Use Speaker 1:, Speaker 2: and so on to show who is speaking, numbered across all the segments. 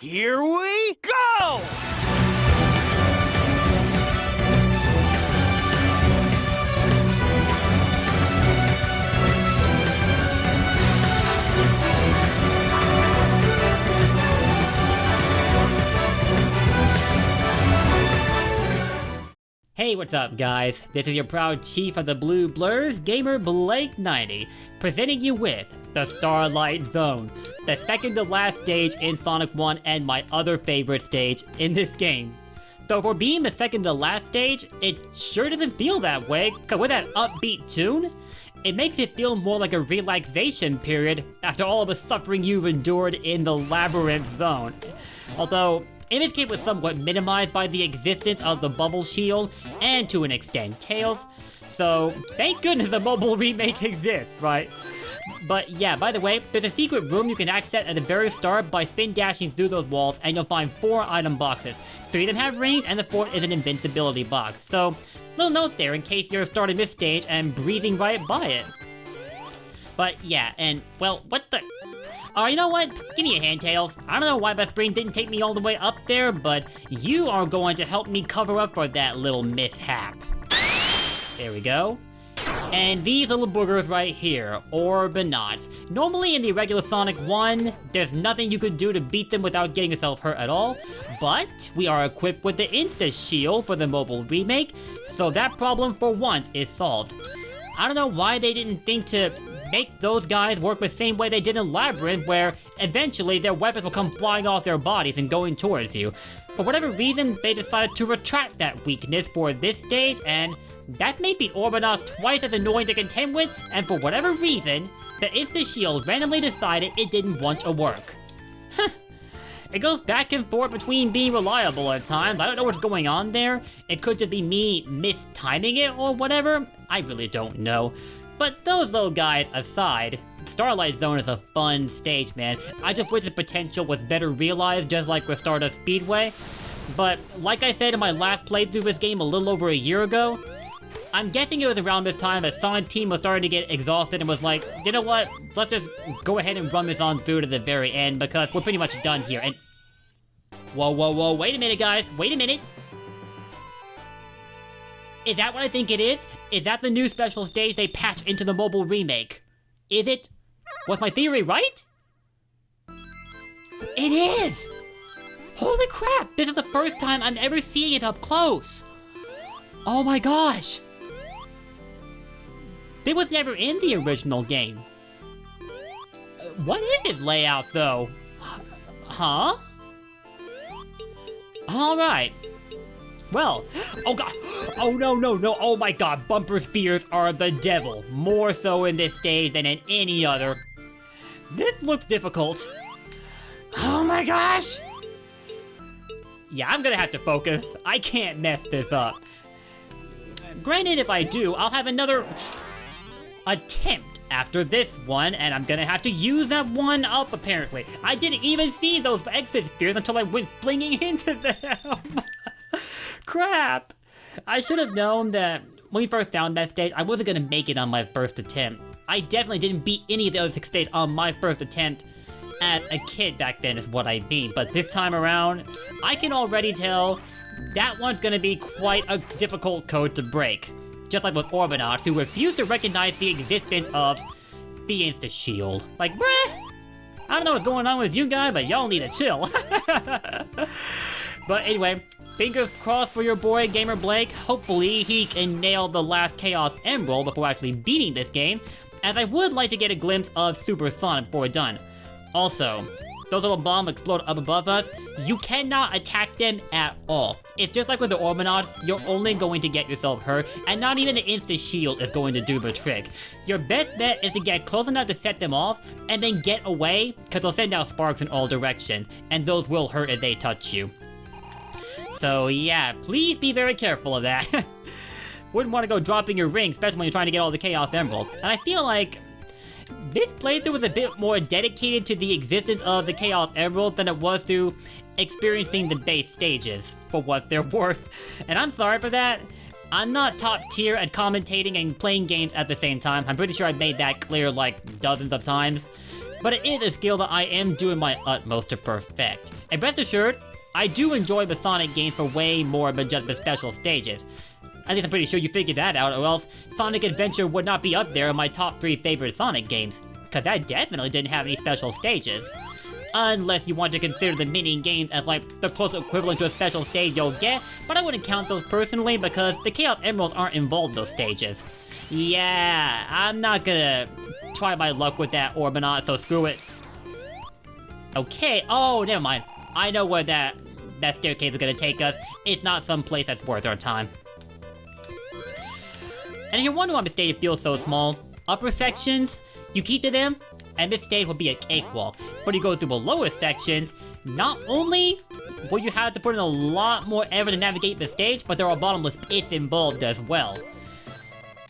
Speaker 1: Here we go!
Speaker 2: Hey, what's up guys? This is your proud chief of the Blue Blurs, Gamer Blake90, presenting you with the Starlight Zone, the second to last stage in Sonic 1 and my other favorite stage in this game. So for being the second to last stage, it sure doesn't feel that way, cause with that upbeat tune, it makes it feel more like a relaxation period after all of the suffering you've endured in the Labyrinth Zone. Although, Image was somewhat minimized by the existence of the bubble shield, and to an extent, Tails. So, thank goodness the mobile remake exists, right? But yeah, by the way, there's a secret room you can access at the very start by spin dashing through those walls, and you'll find 4 item boxes. 3 of them have rings, and the 4th is an invincibility box. So, little note there in case you're starting this stage and breezing right by it. But yeah, and well, what the... You know what? Give me a hand, Tails. I don't know why my brain didn't take me all the way up there, but you are going to help me cover up for that little mishap. There we go. And these little boogers right here, Orbinauts. Normally in the regular Sonic 1, there's nothing you could do to beat them without getting yourself hurt at all, but we are equipped with the Insta Shield for the mobile remake, so that problem for once is solved. I don't know why they didn't think to make those guys work the same way they did in Labyrinth, where eventually their weapons will come flying off their bodies and going towards you. For whatever reason, they decided to retract that weakness for this stage, and that made the Orbinauts twice as annoying to contend with, and for whatever reason, the Insta-Shield randomly decided it didn't want to work. It goes back and forth between being reliable at times. I don't know what's going on there. It could just be me mistiming it or whatever. I really don't know. But those little guys aside, Starlight Zone is a fun stage, man. I just wish the potential was better realized, just like with Stardust Speedway. But like I said in my last playthrough of this game a little over a year ago, I'm guessing it was around this time that Sonic Team was starting to get exhausted and was like, you know what, let's just go ahead and run this on through to the very end because we're pretty much done here. And whoa, wait a minute guys, wait a minute. Is that what I think it is? Is that the new special stage they patched into the mobile remake? Is it? Was my theory right? It is! Holy crap, this is the first time I'm ever seeing it up close. Oh my gosh. It was never in the original game. What is its layout though? Huh? Alright. Well, oh god, oh no, oh my god, bumper spears are the devil, more so in this stage than in any other. This looks difficult. Oh my gosh! Yeah, I'm gonna have to focus, I can't mess this up. Granted, if I do, I'll have another attempt after this one, and I'm gonna have to use that one up apparently. I didn't even see those exit spears until I went flinging into them. Crap! I should have known that when we first found that stage, I wasn't gonna make it on my first attempt. I definitely didn't beat any of the other 6 stages on my first attempt as a kid back then is what I mean. But this time around, I can already tell that one's gonna be quite a difficult code to break. Just like with Orbinauts, who refuse to recognize the existence of the Insta Shield. Like, bruh! I don't know what's going on with you guys, but y'all need to chill. But anyway, fingers crossed for your boy, Gamer Blake. Hopefully he can nail the last Chaos Emerald before actually beating this game, as I would like to get a glimpse of Super Sonic before we're done. Also, those little bombs explode up above us, you cannot attack them at all. It's just like with the Orbinauts, you're only going to get yourself hurt, and not even the Insta Shield is going to do the trick. Your best bet is to get close enough to set them off, and then get away, because they'll send out sparks in all directions, and those will hurt if they touch you. So yeah, please be very careful of that. Wouldn't want to go dropping your ring, especially when you're trying to get all the Chaos Emeralds. And I feel like this playthrough was a bit more dedicated to the existence of the Chaos Emeralds than it was to experiencing the base stages, for what they're worth. And I'm sorry for that. I'm not top tier at commentating and playing games at the same time. I'm pretty sure I've made that clear like dozens of times. but it is a skill that I am doing my utmost to perfect. And rest assured, I do enjoy the Sonic games for way more than just the special stages. At least I'm pretty sure you figured that out, or else Sonic Adventure would not be up there in my top 3 favorite Sonic games, cause that definitely didn't have any special stages. Unless you want to consider the mini games as like the close equivalent to a special stage you'll get, but I wouldn't count those personally because the Chaos Emeralds aren't involved in those stages. Yeah, I'm not gonna try my luck with that Orbinaut, so screw it. Okay, oh, never mind. I know where that staircase is gonna take us. It's not some place that's worth our time. And if you're wondering why the stage feels so small, upper sections, you keep to them, and this stage will be a cakewalk. But you go through the lower sections, not only will you have to put in a lot more effort to navigate the stage, but there are bottomless pits involved as well.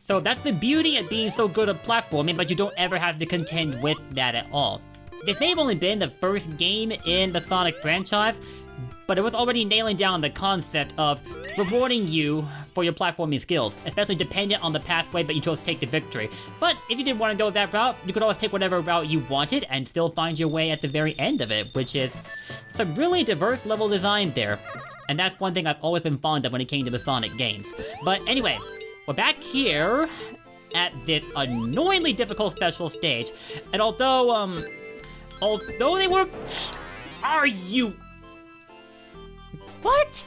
Speaker 2: So that's the beauty of being so good at platforming, but you don't ever have to contend with that at all. This may have only been the first game in the Sonic franchise, but it was already nailing down the concept of rewarding you for your platforming skills, especially dependent on the pathway that you chose to take to victory. But if you didn't want to go that route, you could always take whatever route you wanted and still find your way at the very end of it, which is some really diverse level design there. And that's one thing I've always been fond of when it came to the Sonic games. But anyway, we're back here at this annoyingly difficult special stage, and although they were... Are you... What?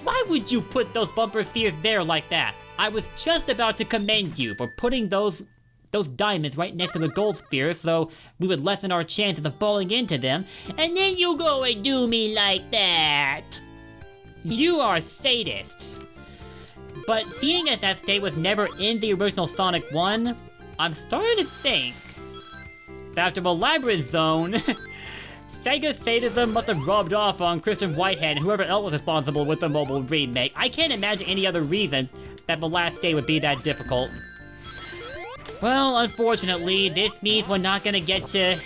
Speaker 2: Why would you put those bumper spheres there like that? I was just about to commend you for putting those diamonds right next to the gold spheres so we would lessen our chances of falling into them, and then you go and do me like that. You are sadists. But seeing as that state was never in the original Sonic 1, I'm starting to think that after the Labyrinth Zone, Sega's sadism must have rubbed off on Christian Whitehead and whoever else was responsible with the mobile remake. I can't imagine any other reason that the last day would be that difficult. Well, unfortunately, this means we're not gonna get to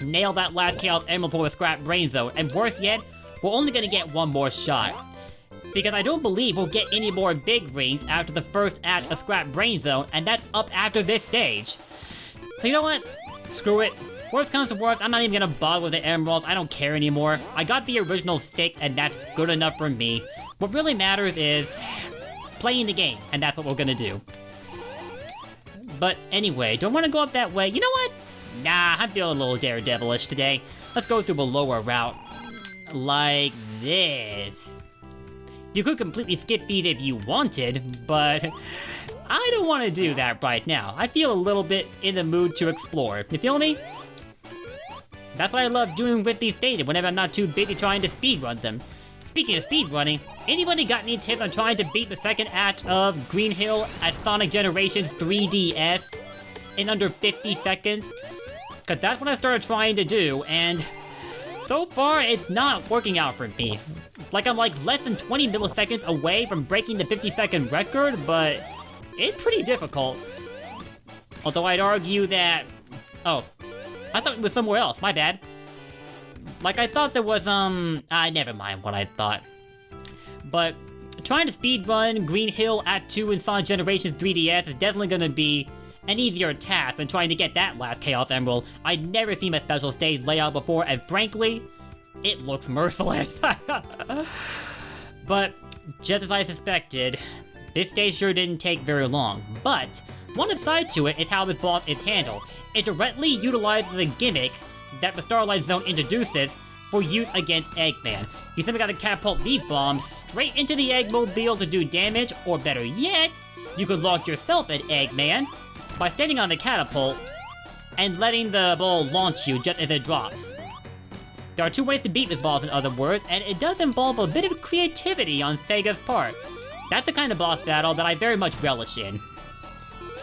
Speaker 2: nail that last Chaos Emerald for the Scrap Brain Zone, and worse yet, we're only gonna get one more shot. Because I don't believe we'll get any more big rings after the first act of Scrap Brain Zone, and that's up after this stage. So you know what? Screw it. Worst comes to worst, I'm not even gonna bother with the emeralds. I don't care anymore. I got the original 6, and that's good enough for me. What really matters is playing the game, and that's what we're gonna do. But anyway, don't want to go up that way. You know what? Nah, I'm feeling a little daredevilish today. Let's go through a lower route. Like this. You could completely skip these if you wanted, but I don't want to do that right now. I feel a little bit in the mood to explore. You feel me? That's what I love doing with these stages whenever I'm not too busy trying to speedrun them. Speaking of speedrunning, anybody got any tips on trying to beat the second act of Green Hill at Sonic Generations 3DS in under 50 seconds? Cause that's what I started trying to do, and so far it's not working out for me. Like I'm like less than 20 milliseconds away from breaking the 50-second record, but it's pretty difficult. Although I'd argue that... Oh, I thought it was somewhere else, my bad. Like I thought there was, never mind what I thought. But trying to speedrun Green Hill Act 2 in Sonic Generations 3DS is definitely gonna be an easier task than trying to get that last Chaos Emerald. I'd never seen a special stage layout before, and frankly, it looks merciless. But just as I suspected, this stage sure didn't take very long. But one aside to it is how this boss is handled. It directly utilizes the gimmick that the Starlight Zone introduces for use against Eggman. You simply gotta catapult these bombs straight into the Eggmobile to do damage, or better yet, you could launch yourself at Eggman by standing on the catapult and letting the ball launch you just as it drops. There are 2 ways to beat this boss, in other words, and it does involve a bit of creativity on Sega's part. That's the kind of boss battle that I very much relish in.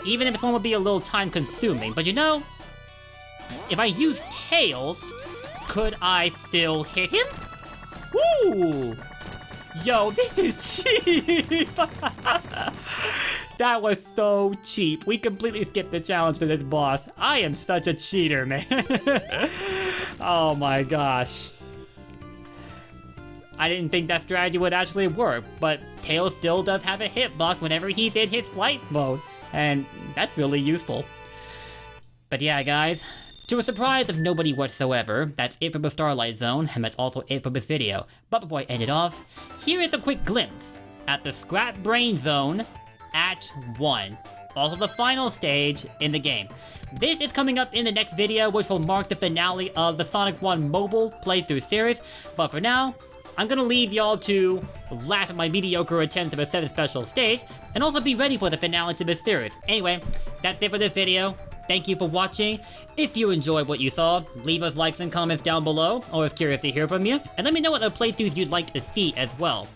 Speaker 2: Even if this one will be a little time consuming, but you know, if I use Tails, could I still hit him? Woo! Yo, this is cheap! That was so cheap. We completely skipped the challenge to this boss. I am such a cheater, man. Oh my gosh. I didn't think that strategy would actually work, but Tails still does have a hitbox whenever he's in his flight mode, and that's really useful. But yeah, guys, To a surprise of nobody whatsoever, that's it for the Starlight Zone, and that's also it for this video. But before I end it off, here is a quick glimpse at the Scrap Brain Zone Act 1. Also the final stage in the game. This is coming up in the next video, which will mark the finale of the Sonic 1 mobile playthrough series. But for now, I'm gonna leave y'all to laugh at my mediocre attempts at a 7th special stage, and also be ready for the finale to this series. Anyway, that's it for this video. Thank you for watching. If you enjoyed what you saw, leave us likes and comments down below. Always curious to hear from you. And let me know what other playthroughs you'd like to see as well.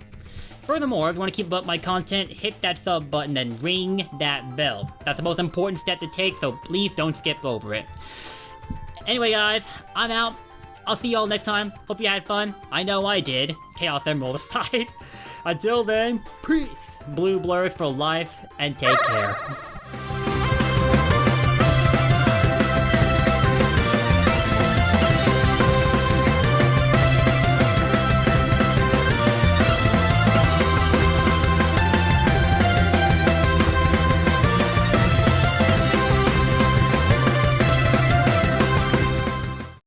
Speaker 2: Furthermore, if you want to keep up my content, hit that sub button and ring that bell. That's the most important step to take, so please don't skip over it. Anyway guys, I'm out. I'll see y'all next time. Hope you had fun. I know I did. Chaos Emerald aside. Until then, peace. Blue blurs for life, and take care.